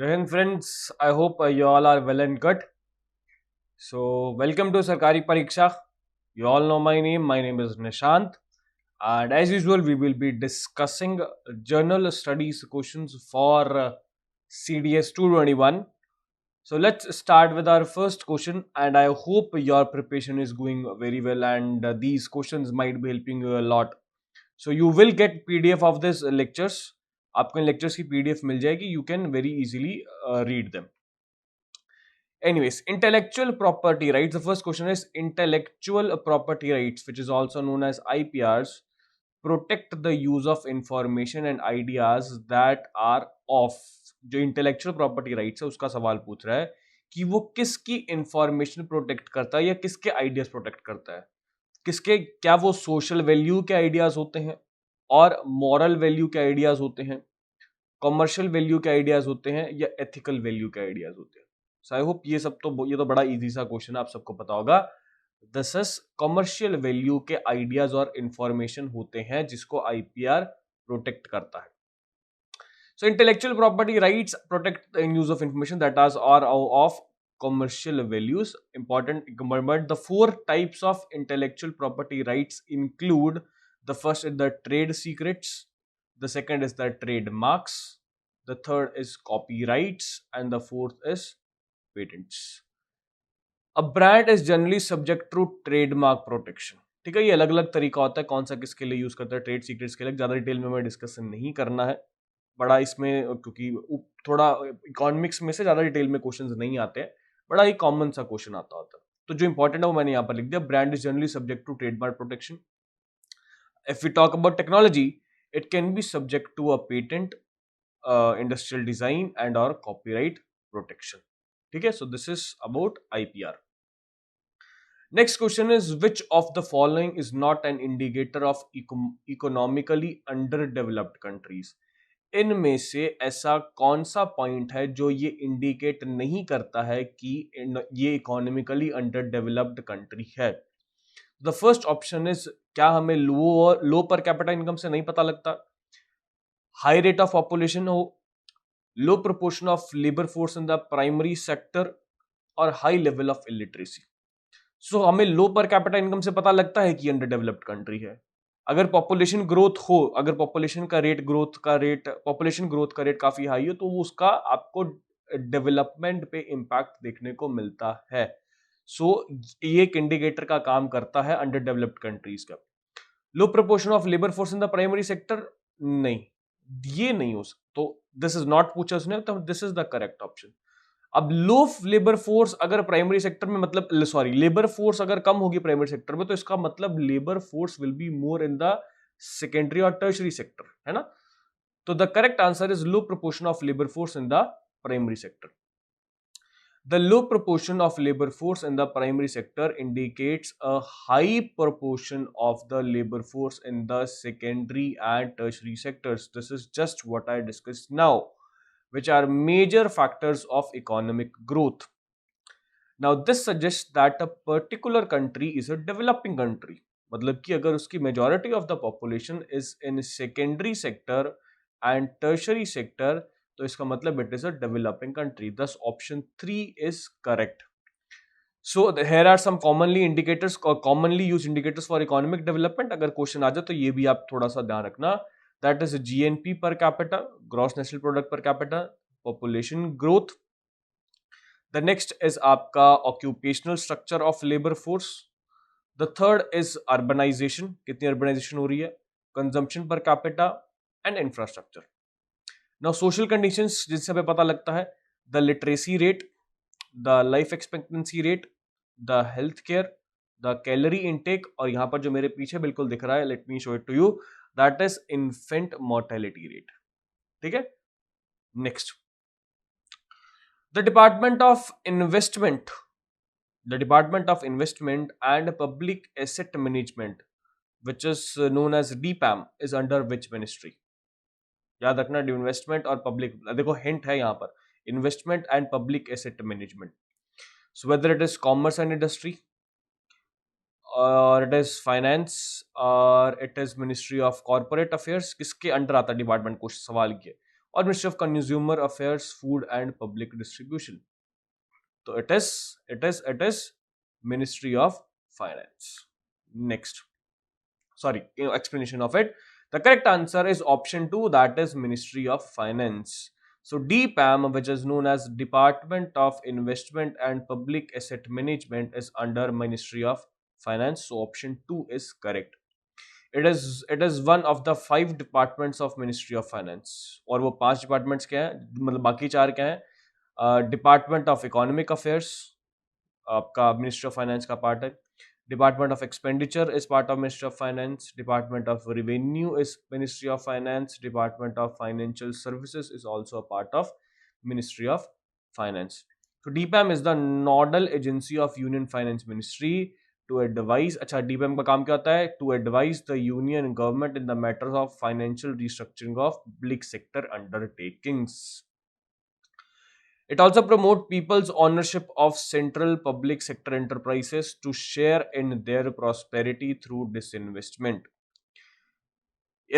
Jai Hind friends, I hope you all are well and good. So, welcome to Sarkari Pariksha. You all know my name. My name is Nishant. And as usual, we will be discussing journal studies questions for CDS 221. So, let's start with our first question. And I hope your preparation is going very well and these questions might be helping you a lot. So, you will get PDF of this lectures. आपको इन lectures की PDF मिल जाएगी. You can very easily read them. Anyways, intellectual property rights. The first question is intellectual property rights, which is also known as IPRs, protect the use of information and ideas that are of. जो intellectual property rights है उसका सवाल पूछ रहा है कि वो किसकी इंफॉर्मेशन प्रोटेक्ट करता है या किसके आइडियाज प्रोटेक्ट करता है, किसके, क्या वो सोशल वैल्यू के आइडियाज होते हैं और मॉरल वैल्यू के आइडियाज होते हैं, कॉमर्शियल वैल्यू के आइडियाज होते हैं या एथिकल वैल्यू के आइडियाज होते हैं. सो आई होप ये तो बड़ा इजी सा क्वेश्चन है, आप सबको पता होगा. दिस इज कॉमर्शियल वैल्यू के आइडियाज और इंफॉर्मेशन होते हैं जिसको आईपीआर प्रोटेक्ट करता है. So intellectual property rights protect the use of information that are of commercial values. Important, but the four types of intellectual property rights include: the first is the trade secrets, the second is the trademarks, the third is copyrights, and the fourth is patents. A brand is generally subject to trademark protection. ठीक है, ये अलग अलग तरीका होता है कौन सा किसके लिए यूज करता है. ट्रेड सीक्रेट्स के लिए ज्यादा डिटेल में मैं डिस्कशन नहीं करना है, बड़ा इसमें क्योंकि थोड़ा इकोनॉमिक्स में से ज्यादा डिटेल में क्वेश्चंस नहीं आते हैं, बड़ा ही कॉमन सा क्वेश्चन आता होता है. तो जो इंपॉर्टेंट है वो मैंने यहाँ पर लिख दिया. Brand is generally subject to trademark protection. If we talk about technology, it can be subject to a patent, industrial design and or copyright protection. ठीक है, so this is about IPR. Next question is, which of the following is not an indicator of economically underdeveloped countries? इनमें से ऐसा कौन सा point है जो ये इंडिकेट नहीं करता है कि ये इकोनॉमिकली अंडर डेवलप्ड कंट्री है? द फर्स्ट ऑप्शन इज, क्या हमें लो पर कैपिटा इनकम से नहीं पता लगता, हाई रेट ऑफ पॉपुलेशन हो, low proportion of labour force in the primary sector और high level of illiteracy. So हमें लो पर कैपिटा इनकम से पता लगता है कि अंडर डेवलप्ड कंट्री है. अगर पॉपुलेशन ग्रोथ हो, अगर पॉपुलेशन ग्रोथ का रेट काफी हाई हो, तो वो उसका आपको डेवलपमेंट पे इंपैक्ट देखने को मिलता है. सो ये एक इंडिकेटर का काम करता है अंडर डेवलप्ड कंट्रीज का. Low proportion of labour force in the primary sector, नहीं, ये नहीं हो सकता. तो दिस इज नॉट पूछा उसने, तो this is the correct option. अब लो लेबर फोर्स अगर प्राइमरी सेक्टर में, मतलब सॉरी, लेबर फोर्स अगर कम होगी प्राइमरी सेक्टर में, तो इसका मतलब labour force will be more in the secondary और टर्शरी सेक्टर, है ना. तो the correct answer is low proportion of labour force in the primary sector. The low proportion of labor force in the primary sector indicates a high proportion of the labor force in the secondary and tertiary sectors. This is just what I discussed now, which are major factors of economic growth. Now, this suggests that a particular country is a developing country. मतलब कि अगर उसकी majority of the population is in secondary sector and tertiary sector, तो इसका मतलब it is a developing country. Thus, option 3 is correct. So, here are some commonly used indicators for economic development. अगर question आ जाए तो ये भी आप थोड़ा सा ध्यान रखना. That is GNP per capita, gross national product per capita, population growth. The next is आपका occupational structure of labor force. The third is urbanization, कितनी urbanization हो रही है, consumption per capita and infrastructure. Now social conditions जिससे हमें पता लगता है, the literacy rate, the life expectancy rate, the health care, the calorie intake, और यहाँ पर जो मेरे पीछे बिल्कुल दिख रहा है, let me show it to you, that is infant mortality rate. ठीक है. Next, the Department of Investment and Public Asset Management, which is known as DPAM, is under which ministry? याद रखना, इन्वेस्टमेंट और पब्लिक, देखो hint है यहाँ पर, investment and public asset management. So whether it is commerce and industry, और it is finance, और it is ministry of corporate affairs, किसके अंडर आता है डिपार्टमेंट, को सवाल किया. or Ministry of Consumer Affairs, Food and Public Distribution? So it is Ministry of Finance. Next, sorry, explanation of it. The correct answer is option 2, that is Ministry of Finance. So DPAM, which is known as Department of Investment and Public Asset Management, is under Ministry of Finance. So option 2 is correct. It is one of the 5 departments of Ministry of Finance. और वो 5 departments क्या हैं, मतलब बाकी 4 क्या हैं? Department of economic affairs आपका ministry of finance का पार्ट है. Department of expenditure is part of ministry of finance. Department of revenue is ministry of finance. Department of financial services is also a part of ministry of finance. तो DIPAM is the nodal agency of union finance ministry to advise. अच्छा, DIPAM का काम क्या होता है? To advise the union government in the matters of financial restructuring of public sector undertakings. It also promotes people's ownership of central public sector enterprises to share in their prosperity through disinvestment.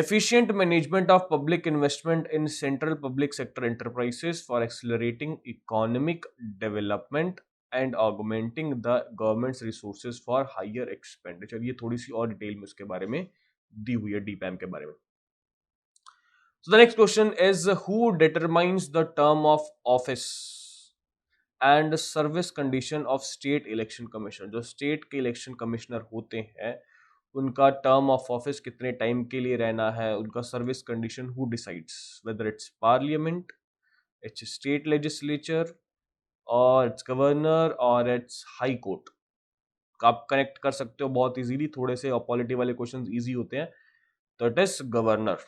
Efficient management of public investment in central public sector enterprises for accelerating economic development and augmenting the government's resources for higher expenditure. ये थोड़ी सी और detail में उसके बारे में दी हुई है डीपैम के बारे में. So the next question is, who determines the term of office and service condition of state election commission? जो स्टेट के इलेक्शन कमिश्नर होते हैं उनका टर्म ऑफ ऑफिस कितने टाइम के लिए रहना है, उनका service condition who decides, whether it's parliament, it's state legislature और इट्स गवर्नर और इट्स हाई कोर्ट. आप कनेक्ट कर सकते हो बहुत इजीली, थोड़े से पॉलिटी वाले क्वेश्चंस इजी होते हैं. तो it is governor.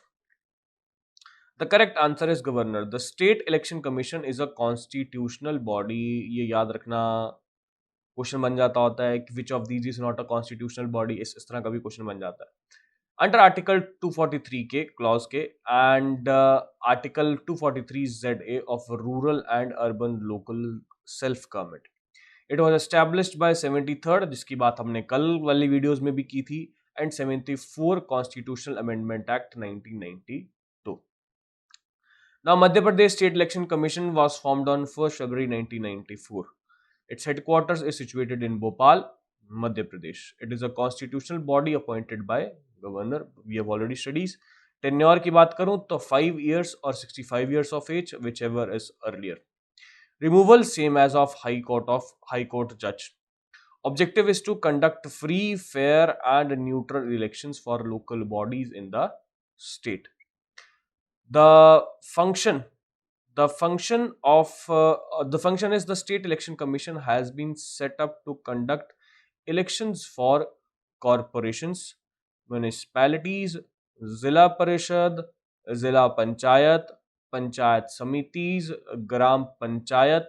The correct answer is governor. The state election commission is a constitutional body. ये याद रखना क्वेश्चन बन जाता होता है कि which of these is not a constitutional body. इस तरह का भी क्वेश्चन बन जाता है. Under Article 243 के क्लॉज के and Article 243 ZA of Rural and Urban Local Self Government. It was established by 73rd, जिसकी बात हमने कल वाली वीडियोस में भी की थी, and 74 Constitutional Amendment Act 1992. Now, Madhya Pradesh State Election Commission was formed on 1st February 1994. Its headquarters is situated in Bhopal, Madhya Pradesh. It is a constitutional body appointed by governor. We have already studied. Tenure की बात करूं तो 5 years or 65 years of age, whichever is earlier. Removal same as of High Court judge. Objective is to conduct free, fair and neutral elections for local bodies in the state. The function is the State Election Commission has been set up to conduct elections for corporations, municipalities, Zilla Parishad, Zilla Panchayat, Panchayat Samitis, Gram Panchayat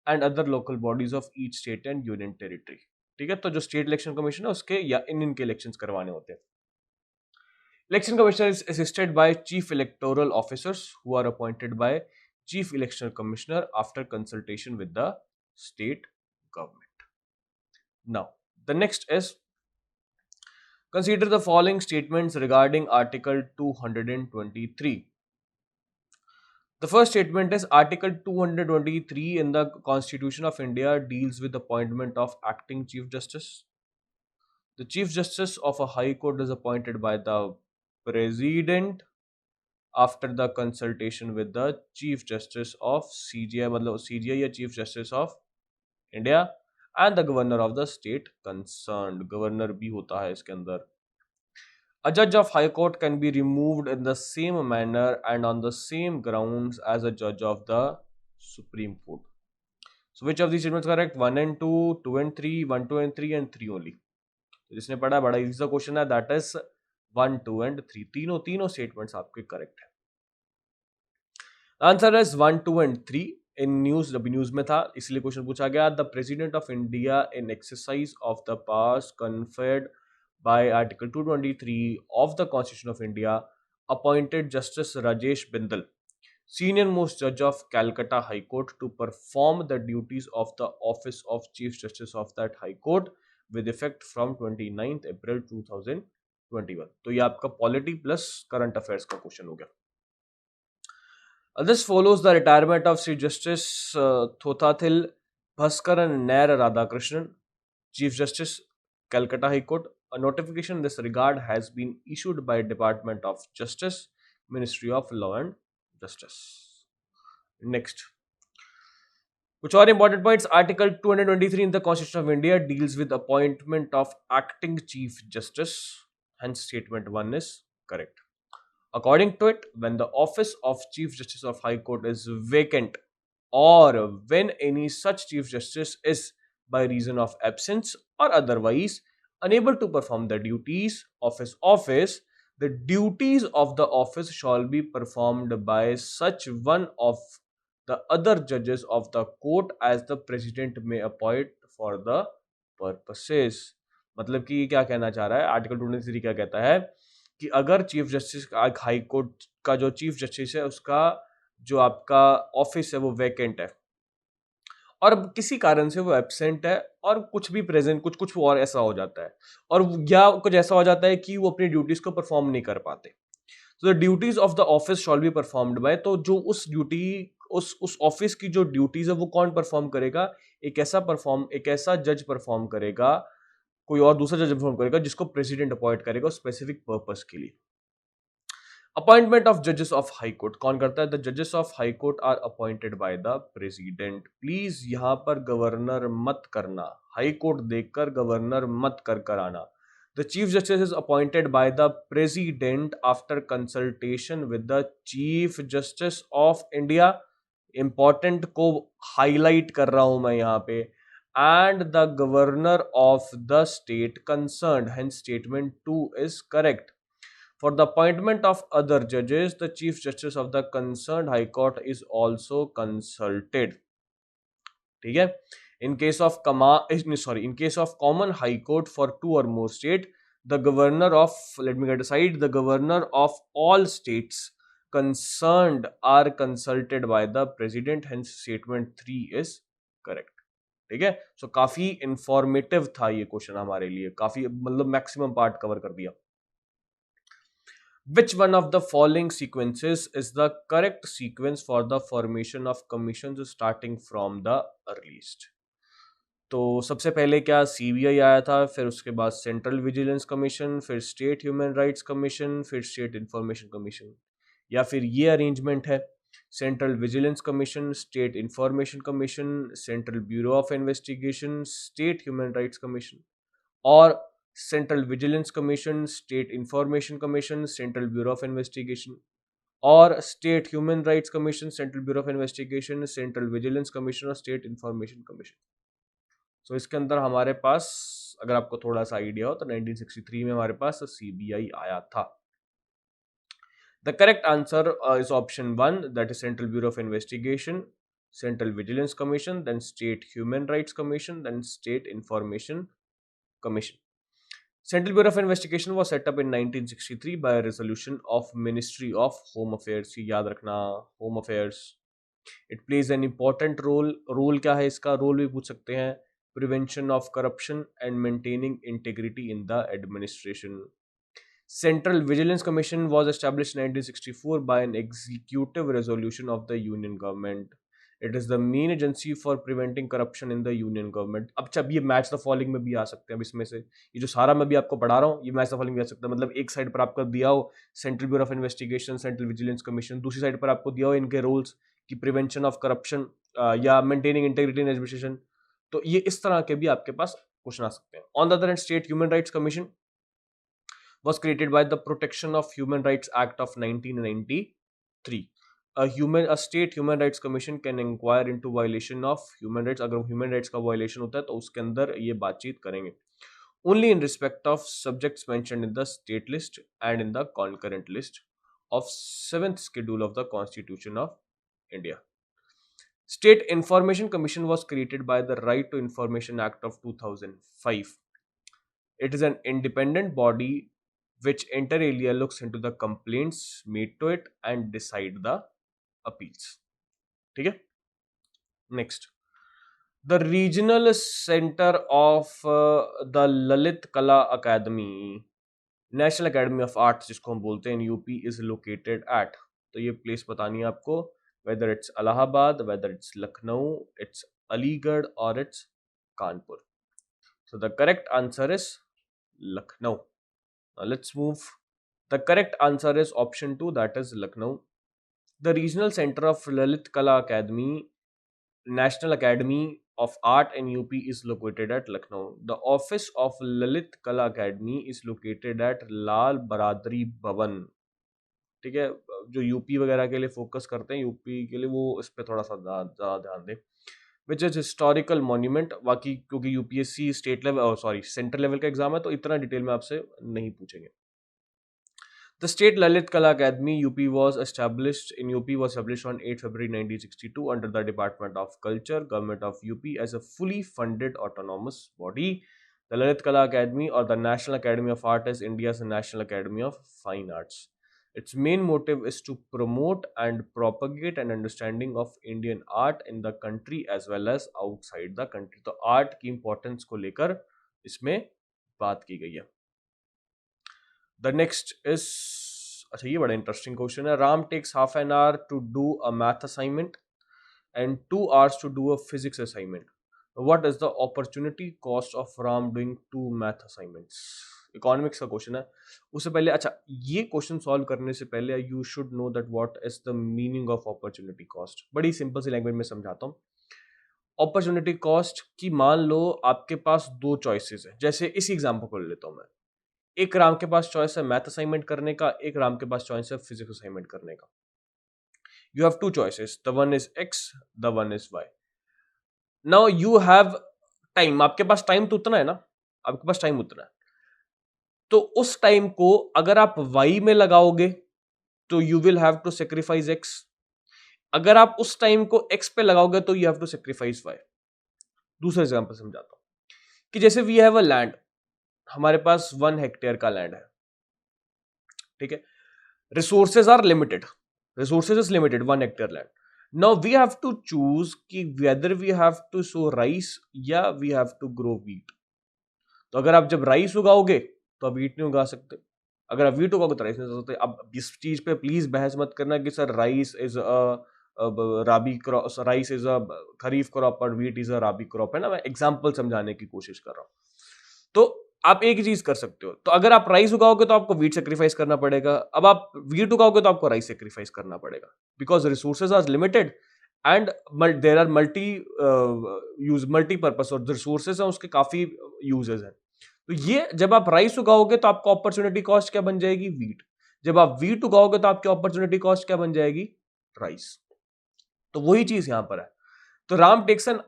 and other local bodies of each state and union territory. ठीक है, तो जो state election commission है उसके या इनके elections करवाने होते हैं. Election Commissioner is assisted by Chief Electoral Officers who are appointed by Chief Election Commissioner after consultation with the state government. Now, the next is, consider the following statements regarding Article 223. The first statement is Article 223 in the Constitution of India deals with appointment of acting Chief Justice. The Chief Justice of a High Court is appointed by the President after the consultation with the Chief Justice of CJI, मतलब CJI या Chief Justice of India and the Governor of the state concerned. Governor भी होता है इसके अंदर. A judge of High Court can be removed in the same manner and on the same grounds as a judge of the Supreme Court. So which of these statements is correct? 1 and 2, 2 and 3, 1, 2 and 3 and 3 only. जिसने पढ़ा बड़ा easy सा question है, that is 1, 2 and 3. तीनों statements आपके correct है. Answer is 1, 2 and 3. In news, जब news में था इसलिए क्वेश्चन पूछा गया. The president of India in exercise of the powers conferred bye article 223 of the constitution of India appointed justice Rajesh Bindal, senior most judge of Calcutta High Court, to perform the duties of the office of Chief Justice of that High Court with effect from 29th April 2021. तो ये आपका polity plus current affairs का question हो गया. This follows the retirement of Chief Justice Thotathil Bhaskaran Nair Radhakrishnan, Chief Justice, Calcutta High Court. A notification in this regard has been issued by Department of Justice, Ministry of Law and Justice. Next. Which are important points? Article 223 in the Constitution of India deals with appointment of acting Chief Justice. Hence, statement 1 is correct. According to it, when the office of Chief Justice of High Court is vacant or when any such Chief Justice is by reason of absence or otherwise unable to perform the duties of his office, the duties of the office shall be performed by such one of the other judges of the court as the president may appoint for the purposes. मतलब कि ये क्या कहना चाह रहा है, article 23 क्या कहता है कि अगर चीफ जस्टिस हाई कोर्ट का जो चीफ जस्टिस है उसका जो आपका ऑफिस है वो वैकेंट है और अब किसी कारण से वो एब्सेंट है और कुछ भी प्रेजेंट कुछ कुछ और ऐसा हो जाता है और या कुछ ऐसा हो जाता है कि वो अपनी ड्यूटीज को परफॉर्म नहीं कर पाते, तो the duties of the office shawl be performed by, तो जो उस ड्यूटी उस ऑफिस की जो ड्यूटीज है वो कौन परफॉर्म करेगा? एक ऐसा जज परफॉर्म करेगा, कोई और दूसरा जज परफॉर्म करेगा जिसको प्रेसिडेंट अपॉइंट करेगा स्पेसिफिक पर्पस के लिए। अपॉइंटमेंट ऑफ जजेस ऑफ हाई कोर्ट कौन करता है? द जजेस of high court are appointed by the president. Please यहां पर गवर्नर मत करना, हाई कोर्ट देखकर गवर्नर मत कर आना। The chief justice is appointed by the president after consultation with the chief justice of India. Important को हाईलाइट कर रहा हूं मैं यहाँ पे। And the governor of the state concerned, hence statement 2 is correct. For the appointment of other judges, the Chief Justice of the concerned High Court is also consulted. ठीक है? In case of common High Court for 2 or more state, the governor of, let me get aside, the governor of all states concerned are consulted by the president. Hence, statement 3 is correct. ठीक है? So काफी informative था ये question हमारे लिए, काफी मतलब maximum part cover कर दिया। Which one of the following sequences is the correct sequence for the formation of commissions starting from the earliest? तो सबसे पहले क्या सीबीआई आया था, फिर उसके बाद सेंट्रल विजिलेंस कमीशन, फिर स्टेट ह्यूमन राइट्स कमीशन, फिर स्टेट इंफॉर्मेशन कमीशन, या फिर ये अरेंजमेंट है central vigilance commission, state information commission, central bureau of investigation, state human rights commission, और central vigilance commission, state information commission, central bureau of investigation, और state human rights commission, central bureau of investigation, central vigilance commission और state information commission. So इसके अंदर हमारे पास अगर आपको थोड़ा सा आइडिया हो तो 1963 में हमारे पास सीबीआई आया था। The correct answer is option 1, that is central bureau of investigation, central vigilance commission, then state human rights commission, then state information commission. Central Bureau of Investigation was set up in 1963 by a resolution of Ministry of Home Affairs. ये याद रखना, Home Affairs. It plays an important role. Role क्या है इसका? Role भी पूछ सकते हैं. Prevention of corruption and maintaining integrity in the administration. Central Vigilance Commission was established in 1964 by an executive resolution of the Union Government. It is the main agency for preventing corruption in the union government. अब जब ये match the following में भी आ सकते हैं, अब इसमें से ये जो सारा मैं भी आपको पढ़ा रहा हूँ ये मैच द फॉलोइंग भी आ सकता है। मतलब एक साइड पर आपको दिया हो central bureau of investigation, central vigilance commission, दूसरी साइड पर आपको दिया हो इनके रोल्स की प्रिवेंशन ऑफ करप्शन या मेंटेनिंग इंटेग्रिटी इन एडमिनिस्ट्रेशन, तो ये इस तरह के भी आपके पास क्वेश्चन आ सकते हैं। On the other hand, state human rights commission was created by the Protection of Human Rights Act of 1993. A state human rights commission can inquire into violation of human rights. अगर human rights का violation होता है तो उसके अंदर ये बातचीत करेंगे only in respect of subjects mentioned in the state list and in the concurrent list of 7th schedule of the Constitution of India. State Information Commission was created by the Right to Information Act of 2005. It is an independent body which inter alia looks into the complaints made to it and decide the appeals. ठीक है? Next, the regional center of the Lalit Kala Academy, National Academy of Arts जिसको हम बोलते हैं UP, is located at, तो ये place बतानी है आपको, whether it's Allahabad, whether it's Lucknow, it's Aligarh, or it's Kanpur. So the correct answer is Lucknow. Now let's move. The correct answer is option 2, that is Lucknow. The regional center of Lalit Kala Academy, National Academy of Art in UP is located at Lucknow. The office of Lalit Kala Academy is located at Lal Baradari Bhavan. ठीक है, जो UP वगैरह के लिए focus करते हैं, UP के लिए वो इस पे थोड़ा सा ज़्यादा ध्यान दें. Which is historical monument. बाकी क्योंकि UPSC state level sorry central level का एग्जाम है तो इतना डिटेल में आपसे नहीं पूछेंगे. The State Lalit Kala Academy UP was established on 8 February 1962 under the Department of Culture, Government of UP as a fully funded autonomous body. The Lalit Kala Academy or the National Academy of Art is India's National Academy of Fine Arts. Its main motive is to promote and propagate an understanding of Indian art in the country as well as outside the country. तो art की importance को लेकर इसमें बात की गई है. The next is, अच्छा ये बड़ा इंटरेस्टिंग क्वेश्चन है. Ram takes half an hour to do a math assignment and 2 hours to do a physics assignment. What is the opportunity cost of Ram doing 2 math assignments? Economics का question है. उससे पहले अच्छा ये question solve करने से पहले you should know that what is the meaning of opportunity cost. बड़ी सिंपल सी लैंग्वेज में समझाता हूँ. अपॉर्चुनिटी कॉस्ट की मान लो आपके पास 2 चॉइसेस है. जैसे इसी एग्जाम्पल को ले लेता हूँ मैं. एक राम के पास चॉइस है मैथ असाइनमेंट करने का, एक राम के पास चॉइस है फिजिक्स असाइनमेंट करने का. You have 2 choices, the one is X, the one is Y. Now you have time. आपके पास टाइम तो उतना है ना, आपके पास टाइम उतना है. तो उस टाइम को अगर आप वाई में लगाओगे तो you will have to sacrifice X. अगर आप उस टाइम को एक्स पे लगाओगे तो you have to sacrifice Y. दूसरा एग्जांपल समझाता हूं कि जैसे वी हैव अ लैंड. हमारे पास 1 हेक्टेयर का लैंड है. ठीक है, resources are limited. Resources is limited, 1 hectare land. Now we have to choose कि whether we have to sow rice या we have to grow wheat. तो अगर आप जब राइस उगाओगे तो आप वीट नहीं उगा सकते. अगर आप वीट उगाओगे तो राइस नहीं उगा सकते. अब इस चीज पे प्लीज बहस मत करना कि sir rice is rabi crop, rice is a kharif crop और wheat is a rabi crop. है ना, मैं एग्जाम्पल समझाने की कोशिश कर रहा हूं. तो आप एक ही चीज कर सकते हो. तो अगर आप राइस उगाओगे तो आपको वीट सेक्रीफाइस करना पड़ेगा. अब आप वीट उगाओगे तो आपको राइस सेक्रीफाइस करना पड़ेगा because resources are limited and there are multipurpose और रिसोर्सेज हैं उसके काफी यूजेस हैं. तो ये जब आप राइस उगाओगे तो आपको अपॉर्चुनिटी कॉस्ट क्या बन जाएगी? वीट. जब आप वीट उगाओगे तो आपकी अपॉर्चुनिटी कॉस्ट क्या बन जाएगी? राइस. तो वही चीज यहां पर है. तो Ram takes an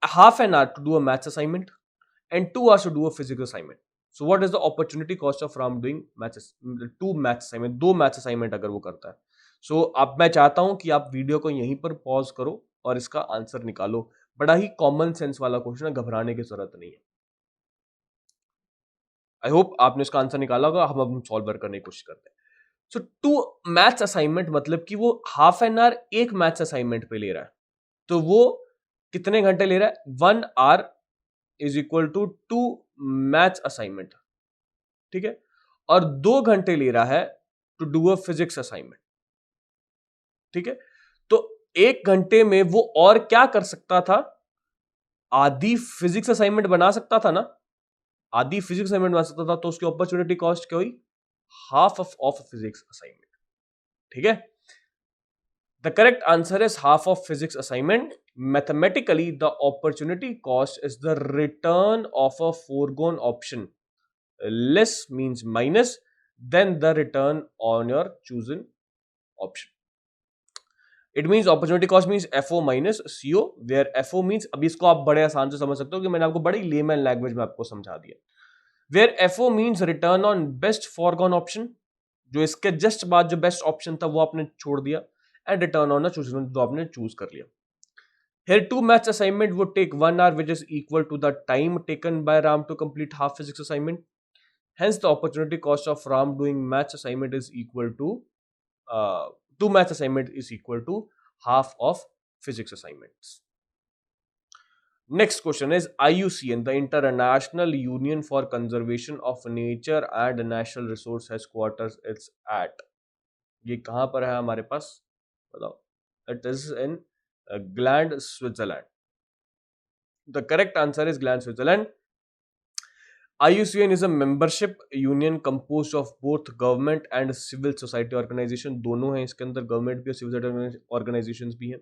half an hour to do a maths assignment and 2 hours to do a physical assignment. So what is the opportunity cost of Ram doing maths, 2 maths assignment, 2 maths assignment अगर वो करता है. So अब मैं चाहता हूं कि आप वीडियो को यहीं पर पॉज करो और इसका आंसर निकालो. बड़ा ही कॉमन सेंस वाला क्वेश्चन है, घबराने की जरूरत नहीं है. आई होप आपने इसका आंसर निकाला होगा. हम अब सॉल्व करने की कोशिश करते हैं. सो 2 मैथ्स असाइनमेंट मतलब कि वो हाफ एन आवर एक मैथ्स असाइनमेंट पे ले रहा है. तो वो कितने घंटे ले रहा है? 1 hour is equal to 2 maths assignment. ठीक है, और 2 घंटे ले रहा है to do a physics assignment. ठीक है, तो 1 घंटे में वो और क्या कर सकता था? आधी फिजिक्स असाइनमेंट बना सकता था ना. आधी फिजिक्स असाइनमेंट बना सकता था. तो उसकी अपॉर्चुनिटी कॉस्ट क्या हुई? Half of physics assignment. ठीक है, the correct answer is half of physics assignment. Mathematically, the opportunity cost is the return of a foregone option. Less means minus, then the return on your chosen option. It means opportunity cost means FO minus CO, where FO means, अभी इसको आप बड़े आसान से समझ सकते हो कि मैंने आपको बड़ी लेमन लैंग्वेज में आपको समझा दिया. Where FO means return on best foregone option, जो इसके जस्ट बाद जो बेस्ट ऑप्शन था वो आपने छोड़ दिया, and return on a chosen जो आपने चूज कर लिया. Here 2 maths assignment would take 1 hour, which is equal to the time taken by Ram to complete half physics assignment. Hence, the opportunity cost of Ram doing maths assignment is equal to 2 maths assignment is equal to half of physics assignments. Next question is IUCN, the International Union for Conservation of Nature and Natural Resource headquarters is at. ये कहाँ पर है हमारे पास? बताओ. It is in Gland, Switzerland. The correct answer is Gland, Switzerland. IUCN is a membership union composed of both government and civil society organization. दोनों हैं इसके अंदर, गवर्नमेंट भी और सिविल सोसाइटी ऑर्गेनाइजेशंस भी हैं.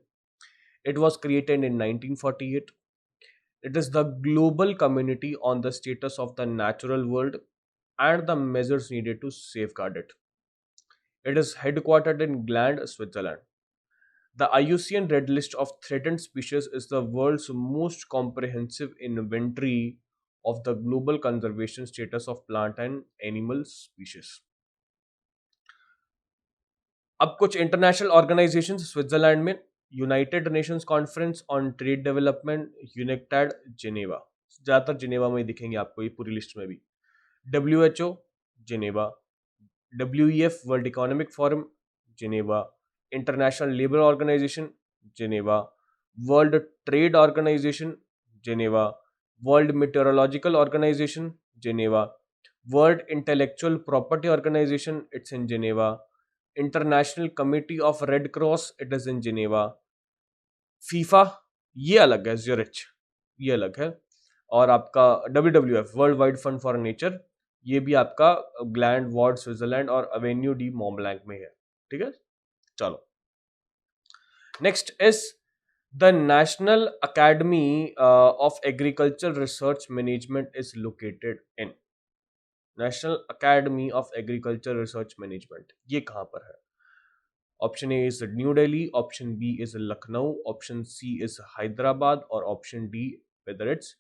It was created in 1948. It is the global community on the status of the natural world and the measures needed to safeguard it. It is headquartered in Gland, Switzerland. The IUCN Red List of Threatened Species is the world's most comprehensive inventory of the global conservation status of plant and animal species. अब कुछ international organizations Switzerland में: United Nations conference on trade development, UNCTAD, Geneva. ज़्यादातर Geneva में ही दिखेंगे आपको ये पूरी लिस्ट में भी. WHO, Geneva. WEF, world economic forum, Geneva. International labour organisation, Geneva. World trade organisation, Geneva. World meteorological organisation, Geneva. World intellectual property organisation, it's in Geneva. International committee of red cross, it is in Geneva. FIFA, ये अलग है. Zurich, ये अलग है. और आपका WWF, world wide fund for nature, ये भी आपका ग्लैंड, वार्ड, स्विट्जरलैंड और अवेन्यू डी मोम्बलैंक में है. ठीक है, चलो. Next is the national academy of agriculture research management is located in. National academy of agriculture research management, ये कहां पर है? Option A is New Delhi, option B is Lucknow, option C is Hyderabad और option D whether it's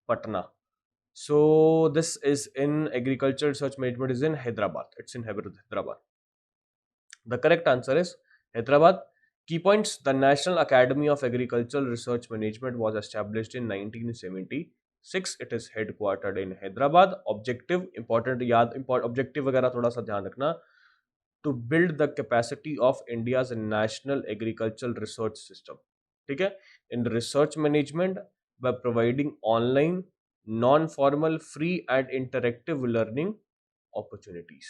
Patna. So this is in agriculture research management is in Hyderabad. It's in Hyderabad. The correct answer is Hyderabad. Key points: the National Academy of Agricultural Research Management was established in 1976. It is headquartered in Hyderabad. Objective, important याद, objective वगैरह थोड़ा सा ध्यान रखना. To build the capacity of India's national agricultural research system. ठीक है, in research management by providing online, non-formal, free and interactive learning opportunities.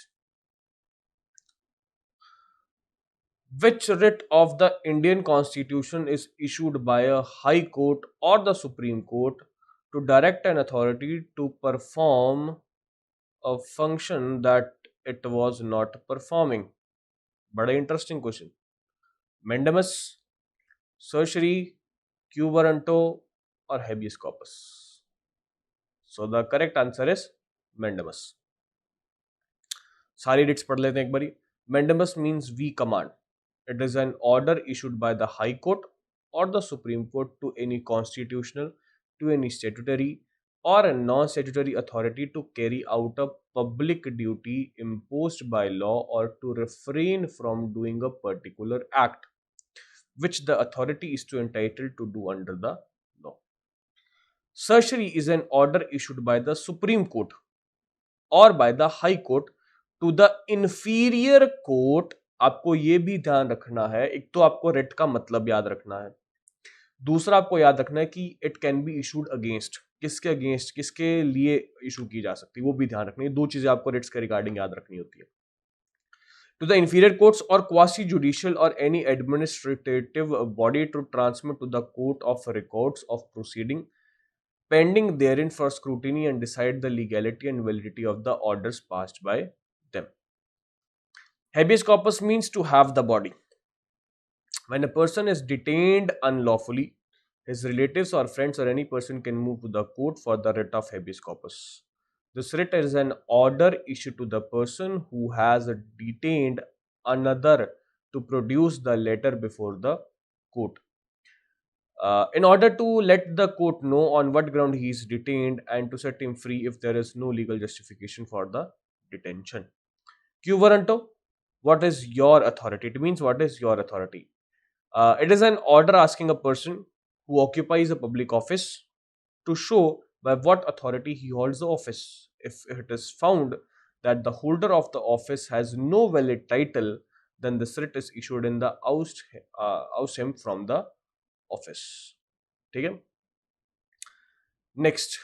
Which writ of the Indian Constitution is issued by a High Court or the Supreme Court to direct an authority to perform a function that it was not performing? बड़ा interesting question. Mandamus, certiorari, quo warranto और habeas corpus. So the correct answer is mandamus. सारी writs पढ़ लेते हैं एक बारी. Mandamus means we command. It is an order issued by the High Court or the Supreme Court to any constitutional, to any statutory or a non-statutory authority to carry out a public duty imposed by law or to refrain from doing a particular act which the authority is to entitled to do under the law. Certiorari is an order issued by the Supreme Court or by the High Court to the inferior court. आपको ये भी ध्यान रखना है, एक तो आपको writ का मतलब याद रखना है, दूसरा आपको याद रखना है कि it can be issued against, किसके अगेंस्ट, किसके लिए इशू की जा सकती है, वो भी ध्यान रखना है. दो चीजें आपको रिट्स के रिगार्डिंग याद रखनी होती है. To the inferior courts or quasi-judicial or any administrative body to transmit to the court of records of proceeding pending therein for scrutiny and decide the legality and validity of the orders passed by them. Habeas corpus means to have the body. When a person is detained unlawfully, his relatives or friends or any person can move to the court for the writ of habeas corpus. This writ is an order issued to the person who has detained another to produce the letter before the court. In order to let the court know on what ground he is detained and to set him free if there is no legal justification for the detention. Quo warranto, what is your authority? It means what is your authority? It is an order asking a person who occupies a public office to show by what authority he holds the office. If it is found that the holder of the office has no valid title, then the writ is issued in the oust him from the office. ठीक है. Next,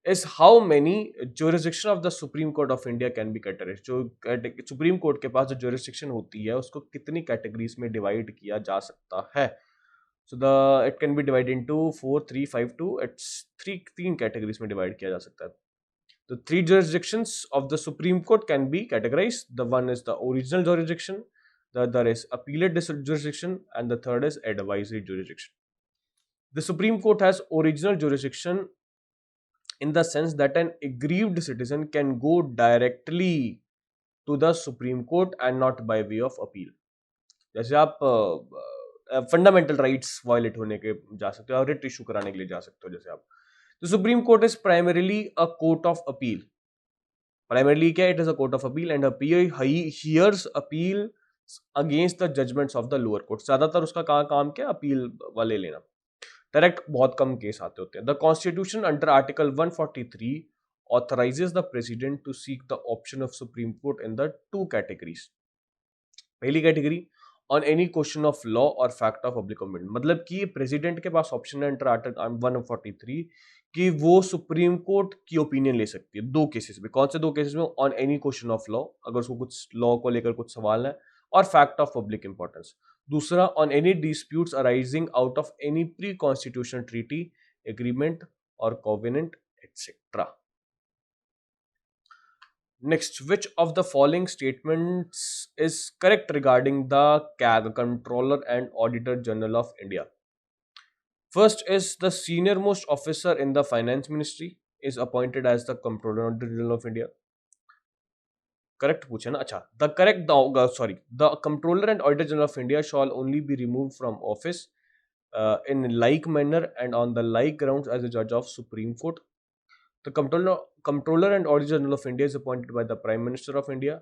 is how many jurisdiction of the Supreme Court of India can be categorized. जो supreme court के पास जो jurisdiction होती है उसको कितनी categories में डिवाइड किया जा सकता है. So the it can be divided into 4, 3, 5, 2. It's तीन कैटेगरीज में डिवाइड किया जा सकता है. The three jurisdictions of the Supreme Court can be categorized. The one is the original jurisdiction, the other is appellate jurisdiction, and the third is advisory jurisdiction. The Supreme Court has original jurisdiction in the sense that an aggrieved citizen can go directly to the Supreme Court and not by way of appeal. जैसे आप fundamental rights violate होने के जा सकते हो, writ issue कराने के लिए जा सकते हो. जैसे आप तो supreme court is primarily a court of appeal. Primarily क्या, it is a court of appeal and appeal hears appeal against the judgments of the lower court. ज्यादातर उसका काम क्या, अपील वाले लेना. डायरेक्ट बहुत कम केस आते होते हैं. The constitution under article 143 authorizes the president to seek the option of Supreme Court in the two categories. पहली category, on any question of law और फैक्ट ऑफ पब्लिक कॉन्फिडेंस. मतलब कि प्रेसिडेंट के पास option है under article 143 कि वो supreme court की opinion ले सकती है दो केसेस में. कौन से दो केसेस में, on any question of law, अगर उसको कुछ लॉ को लेकर कुछ सवाल है, और फैक्ट ऑफ पब्लिक इंपॉर्टेंस. दूसरा, on any disputes arising out of any pre constitutional treaty, agreement और covenant et cetera. Next, which of the following statements is correct regarding the CAG, Controller and Auditor General of India? First is the senior most officer in the Finance Ministry is appointed as the Controller and Auditor General of India. Correct पूछा ना. अच्छा, the Controller and Auditor General of India shall only be removed from office in like manner and on the like grounds as a judge of Supreme Court. The Controller and Auditor General of India is appointed by the Prime Minister of India.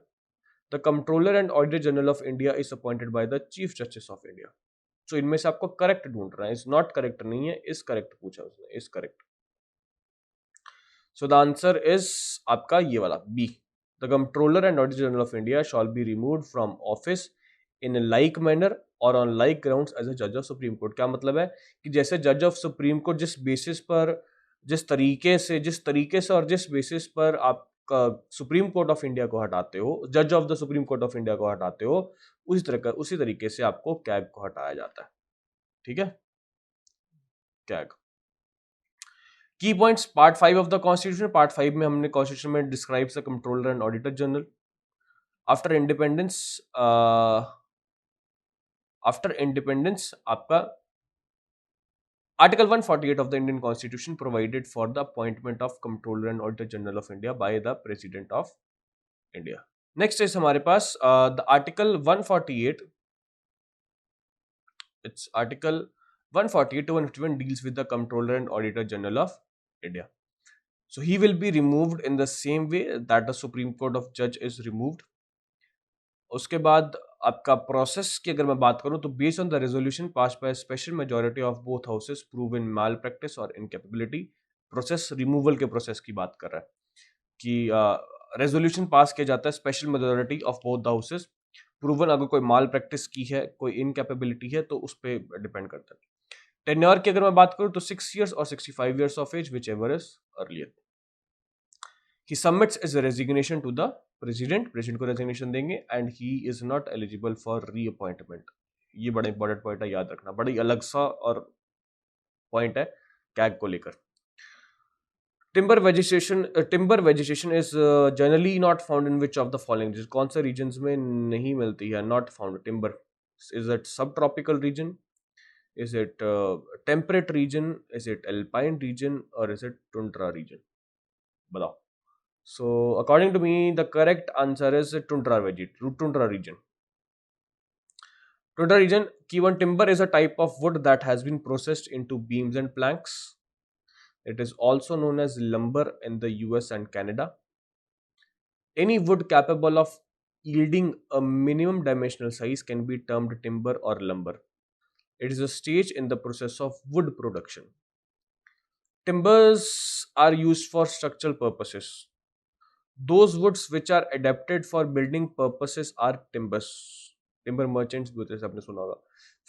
The Controller and Auditor General of India is appointed by the Chief Justice of India. So इनमें से आपको correct ढूंढ रहा है. Is not correct नहीं है, is correct पूछा उसने, is correct. So the answer is आपका ये वाला B. The controller and auditor general of India shall be removed from office in like manner और on like grounds as a जज of supreme court. क्या मतलब है कि जैसे जज ऑफ सुप्रीम कोर्ट जिस बेसिस पर, जिस तरीके से और जिस बेसिस पर आप सुप्रीम कोर्ट ऑफ इंडिया को हटाते हो, जज of the supreme court of India को हटाते हो, उसी तरीके से आपको कैग को हटाया जाता है. ठीक है, कैग. की points part 5 of the constitution. Part 5 में हमने कॉन्स्टिट्यूशन में describe the controller and auditor general. After independence आपका Article 148 of the Indian Constitution provided for the appointment of Controller and Auditor General of India by the President of India. Next is हमारे पास the Article 148. It's Article 148 to 151 deals with the Controller and Auditor General of India. So he will be removed in the same way that the Supreme Court of Judge is removed. उसके बाद आपका process की अगर मैं बात करूं तो based on the resolution pass by special majority of both houses prove in mall practice और इनकैपेबिलिटी. प्रोसेस रिमूवल के प्रोसेस की बात कर रहा है कि रेजोल्यूशन पास किया जाता है special majority of both the houses, proven अगर कोई माल प्रैक्टिस की है, कोई इनकैपेबिलिटी है तो उस पर डिपेंड करता है. टेन्योर की अगर मैं बात करूं तो 6 years और 65 years of age, whichever is earlier. He submits his resignation to the president. President को रेजिग्नेशन देंगे and he is not eligible for reappointment. ये बड़ा इंपॉर्टेंट पॉइंट है, याद रखना. बड़ा अलग सा और पॉइंट है कैग को लेकर. Timber vegetation is generally not found in which of the following. कौन से रीजन्स में नहीं मिलती है not found timber? Is it sub tropical region, is it temperate region, is it alpine region और इज इट टुंड्रा रीजन? बताओ. So according to me, the correct answer is tundra region. Tundra region. Kiwan timber is a type of wood that has been processed into beams and planks. It is also known as lumber in the US and Canada. Any wood capable of yielding a minimum dimensional size can be termed timber or lumber. It is a stage in the process of wood production. Timbers are used for structural purposes. Those woods which are adapted for building purposes are timbers. Timber merchants भी होते हैं, आपने सुना होगा.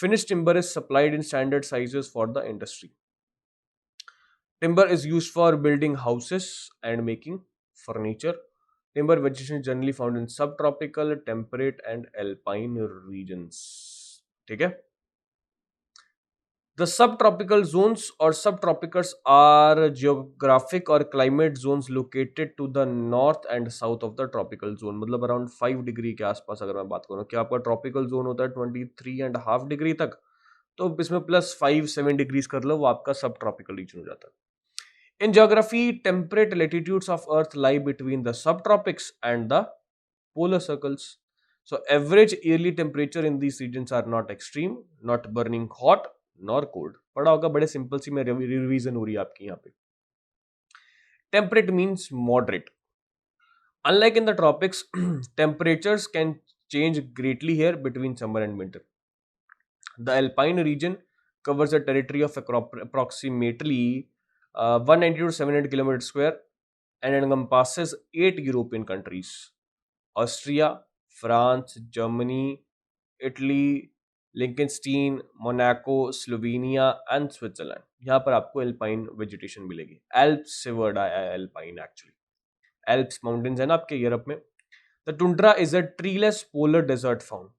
Finished timber is supplied in standard sizes for the industry. Timber is used for building houses and making furniture. Timber vegetation is generally found in subtropical, temperate and alpine regions. ठीक है. The subtropical zones or subtropicals are geographic or climate zones located to the north and south of the tropical zone. मतलब around 5 degree के आसपास अगर मैं बात करूँ कि आपका ट्रॉपिकल जोन होता है 23.5 डिग्री तक, तो इसमें +5-7 डिग्रीज कर लो, वो आपका सब ट्रॉपिकल रीजन हो जाता है. In geography, temperate latitudes of Earth lie between the subtropics and the polar circles. So, average yearly temperature in these regions are not extreme, not burning hot, nor cold. पढ़ा होगा, बड़े simple सी में revision हो रही है आपकी यहाँ पे. Temperate means moderate. Unlike in the tropics, temperatures can change greatly here between summer and winter. The alpine region covers a territory of approximately 190 to 700 kilometers square and encompasses 8 European countries: Austria, France, Germany, Italy, Liechtenstein, Monaco, Slovenia and Switzerland. यहाँ पर आपको alpine vegetation मिलेगी. Alps से word आया है alpine actually. Alps mountains है ना आपके यूरोप में. The tundra is a treeless polar desert found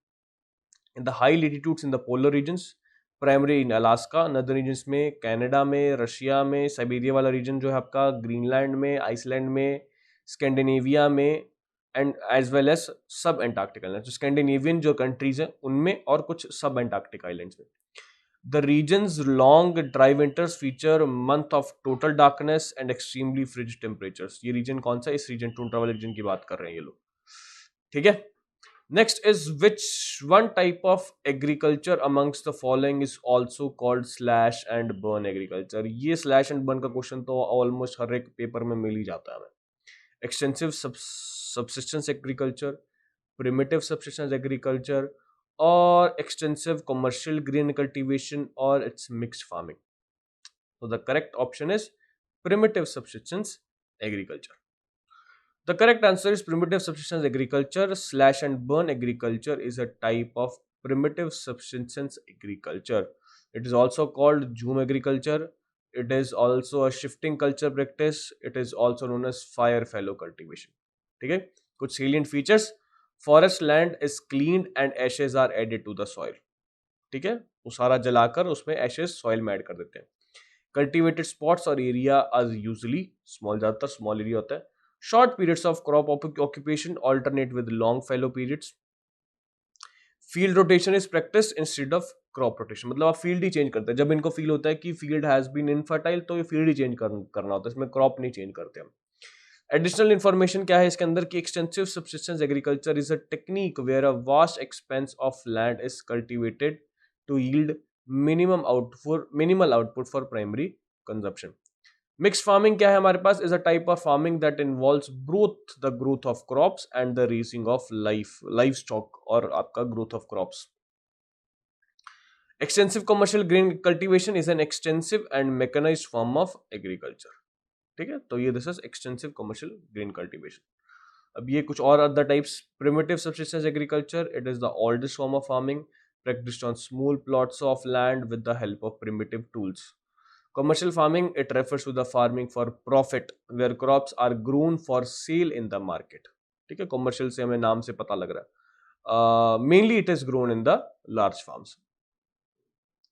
in the high latitudes in the polar regions, primary in Alaska, northern regions में, कनाडा में, रशिया में, साइबेरिया वाला रीजन जो है आपका, ग्रीनलैंड में, आइसलैंड में, स्कैंडिनेविया में, and as well as sub antarctic island. जो स्कैंडिनेवियन जो कंट्रीज हैं उनमें और कुछ सब एंटार्क्टिक आइलैंड्स में. The regions long dry winters feature month of total darkness and extremely fridge temperatures. ये रीजन कौन सा है? इस रीजन टुंड्रा वाले रीजन की बात कर रहे हैं ये लोग. ठीक है. Next is which one type of agriculture amongst the following is also called slash and burn agriculture. ये स्लैश एंड बर्न का क्वेश्चन तो ऑलमोस्ट हर एक पेपर में मिल ही जाता है हमें. Extensive subsistence agriculture, primitive subsistence agriculture, or extensive commercial grain cultivation, or it's mixed farming. So the correct option is primitive subsistence agriculture. The correct answer is primitive subsistence agriculture. Slash and burn agriculture is a type of primitive subsistence agriculture. It is also called zoom agriculture. It is also a shifting culture practice. It is also known as fire fallow cultivation. ठीक है. कुछ salient features: forest land is cleaned and ashes are added to the soil. ठीक है. वो सारा जलाकर उसमें ashes soil में add कर देते हैं. Cultivated spots और area are usually small, ज़्यादातर small area होता है. Short periods of crop occupation alternate with long fallow periods. Field rotation is practice instead of crop rotation. मतलब आप फील्ड ही चेंज करते हैं. जब इनको फील होता है कि फील्ड हैज बीन इनफर्टाइल तो ये फील्ड ही चेंज करना होता है. इसमें क्रॉप नहीं चेंज करते हम. एडिशनल इन्फॉर्मेशन क्या है इसके अंदर कि extensive subsistence agriculture is a technique where a vast expanse of land is cultivated to yield minimal output for primary consumption. Mix farming क्या है हमारे पास? Is a type of farming that involves both the growth of crops and the raising of livestock और आपका growth of crops. Extensive commercial grain cultivation is an extensive and mechanized form of agriculture. ठीक है. तो ये this is extensive commercial grain cultivation. अब ये कुछ और other types. Primitive subsistence agriculture, it is the oldest form of farming practiced on small plots of land with the help of primitive tools. Commercial farming, it refers to the farming for profit where crops are grown for sale in the market. ठीक है. Commercial से हमें नाम से पता लग रहा है. Mainly it is grown in the large farms.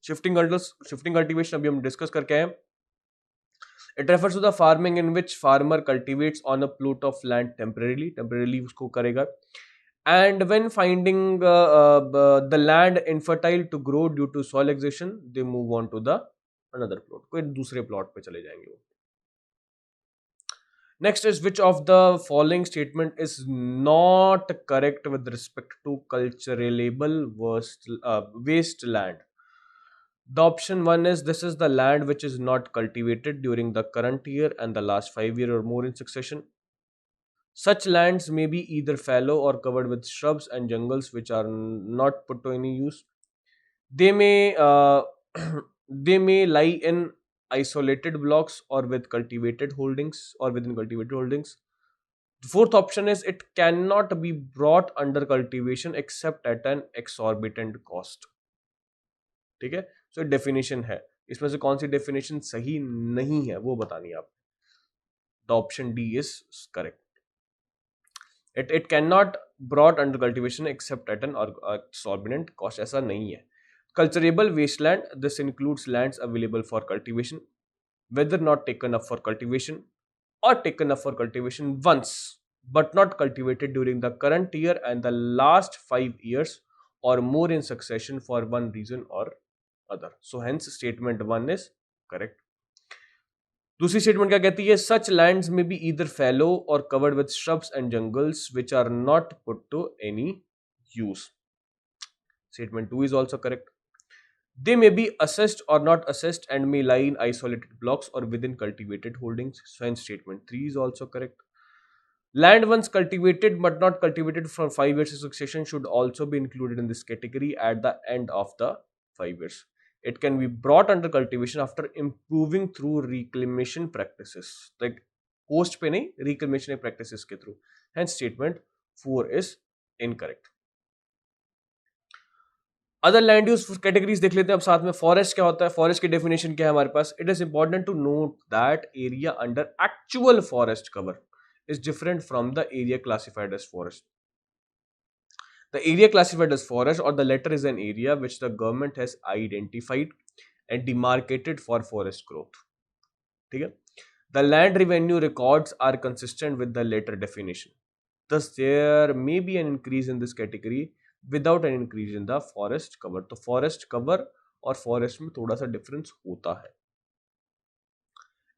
Shifting cultivation अभी हम डिस्कस करके आए. It refers to the farming in which farmer cultivates on a plot of land temporarily उसको करेगा. And when finding the land infertile to grow due to soil exhaustion, they move on to the another plot. कोई दूसरे plot पे चले जाएंगे वो. Next is which of the following statement is not correct with respect to culturable waste land? The option 1 is this is the land which is not cultivated during the current year and the last 5 years or more in succession. Such lands may be either fallow or covered with shrubs and jungles which are not put to any use. They may they may lie in isolated blocks or with cultivated holdings or within cultivated holdings. The fourth option is it cannot be brought under cultivation except at an exorbitant cost. ठीक है. So definition है. इसमें से कौन सी definition सही नहीं है वो बतानी है आप. The option D is correct. It can not brought under cultivation except at an exorbitant cost. ऐसा नहीं है. Culturable wasteland, this includes lands available for cultivation whether not taken up for cultivation or taken up for cultivation once but not cultivated during the current year and the last 5 years or more in succession for one reason or other. So hence statement 1 is correct. दूसरी statement क्या कहती है? सच lands में be either फैलो और covered with shrubs and jungles which are not put to any use. Statement 2 is also correct. They may be assessed or not assessed and may lie in isolated blocks or within cultivated holdings. So hence statement 3 is also correct. Land once cultivated but not cultivated for 5 years in succession should also be included in this category at the end of the 5 years. It can be brought under cultivation after improving through reclamation practices. Like post pe nahi, reclamation practices ke through. Hence statement 4 is incorrect. Other land use categories देख लेते हैं अब साथ में. Forest क्या होता है? Forest की डेफिनेशन क्या है हमारे पास? It is important to note that area under actual forest cover is different from the area classified as forest. The area classified as forest or the latter is an area which the government has identified and demarcated for forest growth. ठीक है? The land revenue records are consistent with the latter definition. Thus, there may be an increase in this category without an increase in the forest cover. तो forest cover और forest में थोड़ा सा difference होता है.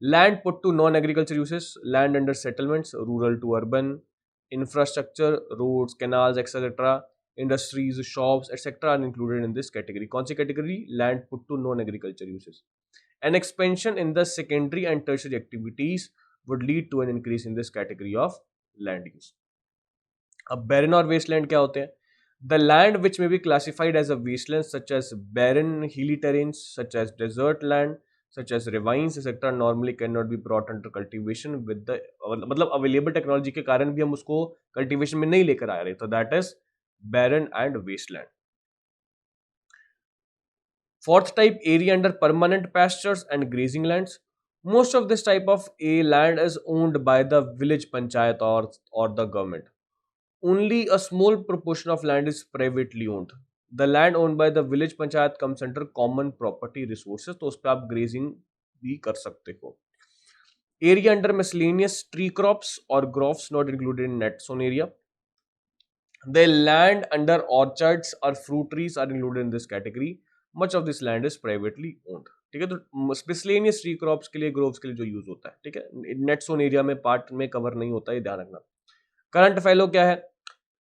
Land put to non-agriculture uses, land under settlements, rural to urban, infrastructure, roads, canals, etc., industries, shops, etc. are included in this category. कौन सी category? Land put to non-agriculture uses. An expansion in the secondary and tertiary activities would lead to an increase in this category of land use. अब barren और wasteland क्या होते हैं? The land which may be classified as a wasteland such as barren hilly terrains such as desert land such as ravines etc. normally cannot be brought under cultivation with the मतलब available technology के कारण भी हम उसको cultivation में नहीं लेकर आ रहे. तो that is barren and wasteland. Fourth type, area under permanent pastures and grazing lands. Most of this type of a land is owned by the village panchayat or the government. Only a small proportion of land is privately owned. The land owned by the village panchayat comes under common property resources. तो उस पर आप grazing भी कर सकते हो. Area under miscellaneous tree crops or groves not included in net zone area. The land under orchards or fruit trees are included in this category. Much of this land is privately owned. ठीक है? तो miscellaneous tree crops के लिए groves के लिए जो use होता है, ठीक है, नेट जोन एरिया में पार्ट में कवर नहीं होता है, ये ध्यान रखना. करंट फैलो क्या है?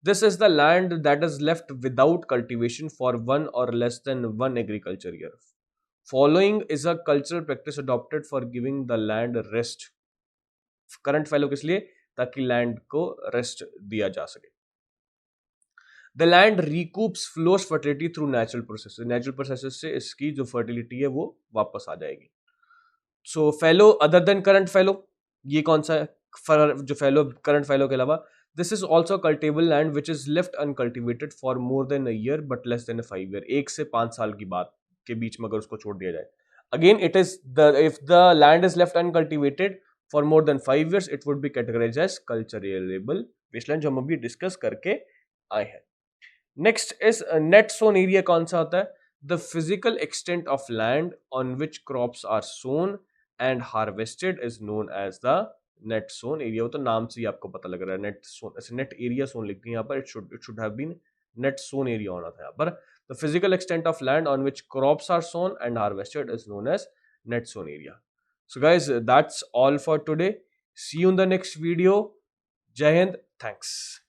This is the land that is left without cultivation for one or less than one agriculture year. Following is a cultural practice adopted for giving the land rest. Current fallow किस लिए? ताकि land को rest दिया जा सके. The land recoups flows fertility through natural processes. Natural processes से इसकी जो fertility है वो वापस आ जाएगी. So fallow other than current fallow, ये कौन सा है? जो fallow current fallow के अलावा, this is also cultivable land which is left uncultivated for more than a year but less than a 5 year. 1 से 5 साल की बात के बीच में अगर उसको छोड़ दिया जाए. Again, it is if the land is left uncultivated for more than 5 years, it would be categorized as culturable wasteland, जो हम अभी डिस्कस करके आए हैं. Next is net sown area. कौन सा होता है? The physical extent of land on which crops are sown and harvested is known as the net sown area. वो तो नाम से ही आपको पता लग रहा है. net sown, ऐसे net area sown लिखते हैं यहाँ पर. It should have been net sown area होना था यहाँ पर. The physical extent of land on which crops are sown and harvested is known as net sown area. So guys, that's all for today. See you in the next video. Jai Hind. Thanks.